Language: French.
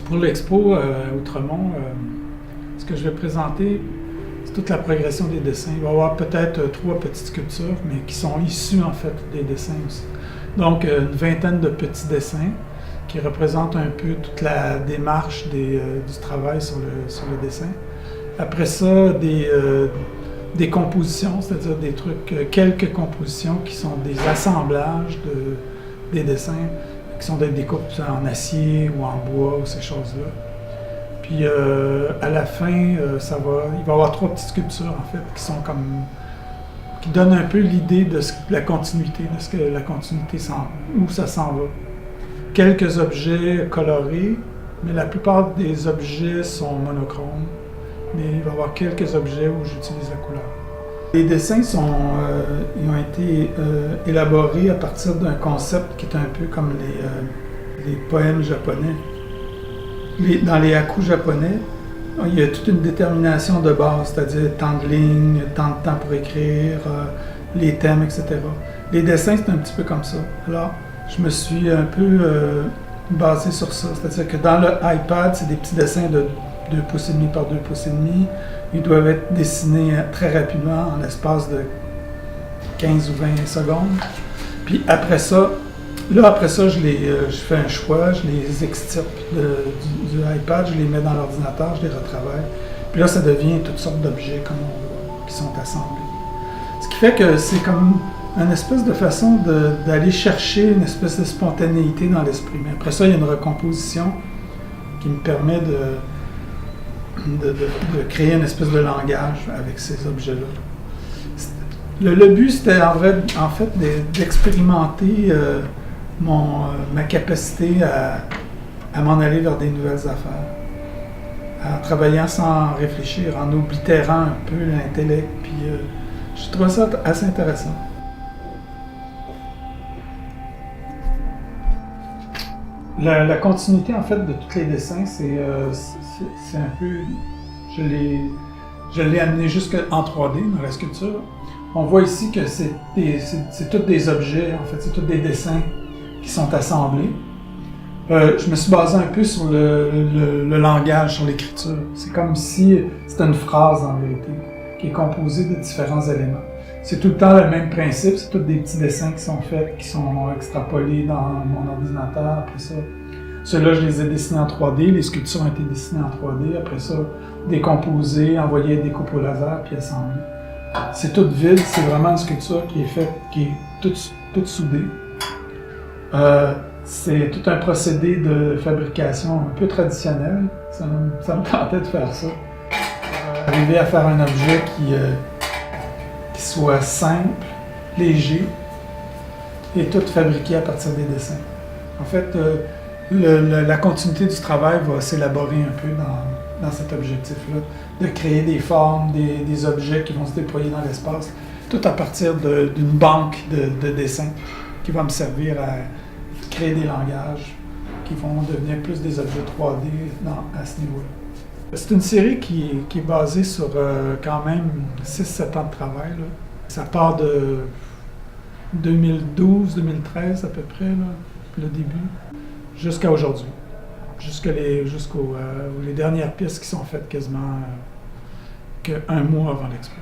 Pour l'expo Outremont, ce que je vais présenter, c'est toute la progression des dessins. Il va y avoir peut-être 3 petites sculptures, mais qui sont issues en fait des dessins aussi. Donc une vingtaine de petits dessins qui représentent un peu toute la démarche du travail sur le dessin. Après ça, des compositions, c'est-à-dire des trucs, quelques compositions qui sont des assemblages des dessins, qui sont des découpes en acier ou en bois ou ces choses-là. Puis à la fin, il va y avoir 3 petites sculptures en fait qui donnent un peu l'idée de la continuité, de ce que la continuité où ça s'en va. Quelques objets colorés, mais la plupart des objets sont monochromes. Mais il va y avoir quelques objets où j'utilise la couleur. Les dessins ils ont été élaborés à partir d'un concept qui est un peu comme les poèmes japonais. Dans les hakus japonais, il y a toute une détermination de base, c'est-à-dire tant de lignes, tant de temps pour écrire, les thèmes, etc. Les dessins, c'est un petit peu comme ça. Alors, je me suis un peu basé sur ça, c'est-à-dire que dans le iPad, c'est des petits dessins de 2 pouces et demi par 2 pouces et demi. Ils doivent être dessinés très rapidement, en l'espace de 15 ou 20 secondes. Puis après ça, je fais un choix, je les extirpe du iPad, je les mets dans l'ordinateur, je les retravaille. Puis là, ça devient toutes sortes d'objets comme on voit, qui sont assemblés. Ce qui fait que c'est comme une espèce de façon d'aller chercher une espèce de spontanéité dans l'esprit. Mais après ça, il y a une recomposition qui me permet de créer une espèce de langage avec ces objets-là. Le but, c'était en fait d'expérimenter ma capacité à m'en aller vers des nouvelles affaires, en travaillant sans réfléchir, en oblitérant un peu l'intellect, puis je trouvais ça assez intéressant. La continuité, en fait, de tous les dessins, c'est un peu... Je l'ai amené jusqu'en 3D dans la sculpture. On voit ici que c'est tous des objets, en fait, c'est tous des dessins qui sont assemblés. Je me suis basé un peu sur le langage, sur l'écriture. C'est comme si c'était une phrase, en vérité, qui est composée de différents éléments. C'est tout le temps le même principe, c'est tous des petits dessins qui sont faits, qui sont extrapolés dans mon ordinateur. Après ça, ceux-là, je les ai dessinés en 3D, les sculptures ont été dessinées en 3D. Après ça, décomposées, envoyées à des coupes au laser, puis assemblées. C'est tout vide, c'est vraiment une sculpture qui est faite, qui est toute soudée. C'est tout un procédé de fabrication un peu traditionnel. Ça me tentait de faire ça. Arriver à faire un objet qui soit simple, léger, et tout fabriqué à partir des dessins. En fait, la continuité du travail va s'élaborer un peu dans cet objectif-là, de créer des formes, des objets qui vont se déployer dans l'espace, tout à partir d'une banque de dessins qui va me servir à créer des langages qui vont devenir plus des objets 3D à ce niveau-là. C'est une série qui est basée sur quand même 6-7 ans de travail, là. Ça part de 2012-2013 à peu près, là, le début, jusqu'à aujourd'hui. Jusqu'aux les dernières pièces qui sont faites quasiment qu'un mois avant l'expo.